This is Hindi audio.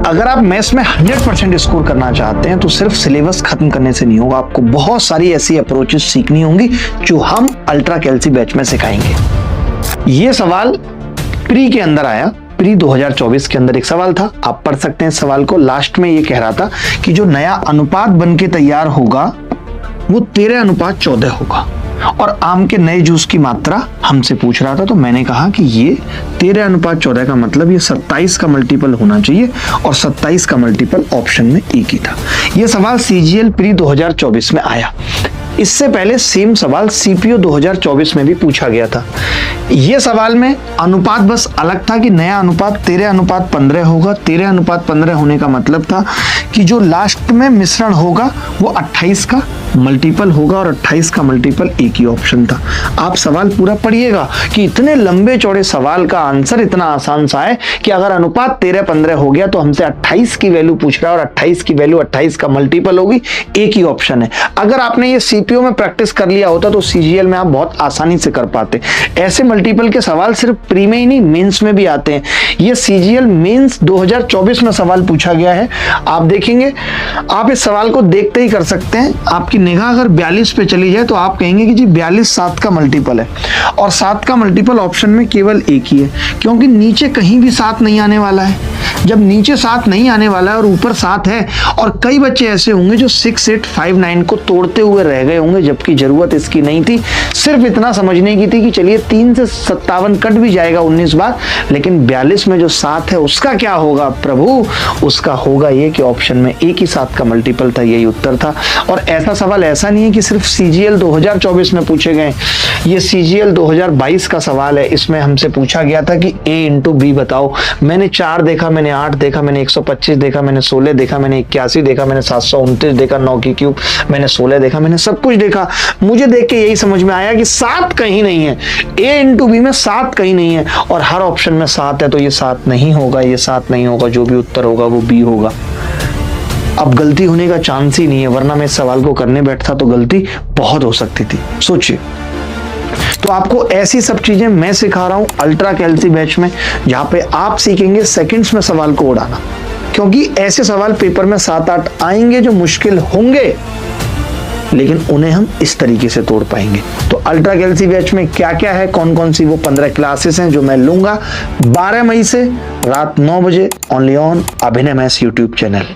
अगर आप मैथ्स में 100% स्कोर करना चाहते हैं तो सिर्फ सिलेबस खत्म करने से नहीं होगा, आपको बहुत सारी ऐसी अप्रोचेस सीखनी होंगी जो हम अल्ट्रा कैलसी बैच में सिखाएंगे। ये सवाल प्री के अंदर आया, प्री 2024 के अंदर एक सवाल था, आप पढ़ सकते हैं सवाल को। लास्ट में ये कह रहा था कि जो नया अनुपात बन के तैयार होगा वो 13:14 होगा और आम के नए जूस की मात्रा हमसे पूछ रहा था। तो मैंने कहा कि ये 13:14 का मतलब ये 27 का मल्टीपल होना चाहिए और 27 का मल्टीपल ऑप्शन में एक ही था। ये सवाल सीजीएल प्री 2024 में आया। इससे पहले सेम सवाल सीपीओ 2024 में भी पूछा गया था। ये सवाल में अनुपात बस अलग था कि नया अनुपात 13:15 होगा। 13:15 होने का मतलब था कि जो लास्ट में मिश्रण होगा वो 28 का मल्टीपल होगा और 28 का मल्टीपल एक ही ऑप्शन था। आप सवाल पूरा पढ़िएगा कि इतने लंबे चौड़े सवाल का आंसर इतना आसान सा है कि अगर अनुपात 13:15 हो गया तो हमसे 28 की वैल्यू पूछ रहा है और 28 की वैल्यू 28 का मल्टीपल होगी, एक ही ऑप्शन है। अगर आपने ये सीपीओ में प्रैक्टिस कर लिया होता तो सीजीएल में आप बहुत आसानी से कर पाते। ऐसे मल्टीपल के सवाल सिर्फ प्री में ही नहीं, मेंस में भी आते हैं। ये सीजीएल मेंस 2024 में सवाल पूछा गया है। आप देखेंगे, आप इस सवाल को देखते ही कर सकते हैं। आपकी निगाह अगर 42 पे चली जाए तो आप कहेंगे कि जी 42 7 का मल्टीपल है और 7 का मल्टीपल ऑप्शन में केवल एक ही है, क्योंकि नीचे कहीं भी 7 नहीं आने वाला है। जब नीचे 7 नहीं आने वाला है और ऊपर 7 है, और कई बच्चे ऐसे होंगे जो 6, 8, 5, 9 को तोड़ते हुए रह गए होंगे, जबकि जरूरत इसकी नहीं थी। सिर्फ इतना समझने की थी कि चलिए 3 से 57 कट भी जाएगा 19 बार, लेकिन 42 में जो 7 है उसका क्या होगा प्रभु? उसका होगा ये कि ऑप्शन में एक ही 7 का मल्टीपल था, यही उत्तर था। और ऐसा सवाल ऐसा नहीं है कि सिर्फ सीजीएल 2024 में पूछे गए, ये सीजीएल 2022 का सवाल है। इसमें हमसे पूछा गया था कि a इंटू बी बताओ। मैंने 4 देखा, मैंने 8 देखा, मैंने 125 देखा, मैंने 16 देखा, मैंने 81 देखा, मैंने 729 देखा, 9 की क्यूब, मैंने 16 देखा, मैंने सब कुछ देखा। मुझे देख के यही समझ में आया कि 7 कहीं नहीं है, a इंटू बी में 7 कहीं नहीं है और हर ऑप्शन में 7 है, तो ये 7 नहीं होगा, ये 7 नहीं होगा, जो भी उत्तर होगा वो बी होगा। अब गलती होने का चांस ही नहीं है, वरना मैं इस सवाल को करने बैठता तो गलती बहुत हो सकती थी। सोचिए, तो आपको ऐसी सब चीजें मैं सिखा रहा हूं अल्ट्रा कैलसी बैच में, जहां पे आप सीखेंगे सेकंड्स में सवाल को उड़ाना, क्योंकि ऐसे सवाल पेपर में 7-8 आएंगे जो मुश्किल होंगे, लेकिन उन्हें हम इस तरीके से तोड़ पाएंगे। तो अल्ट्रा कैलसी बैच में क्या क्या है, कौन कौन सी वो 15 क्लासेस हैं जो मैं लूंगा 12 मई से रात 9 बजे ओनली ऑन अभिनय मैथ्स यूट्यूब चैनल।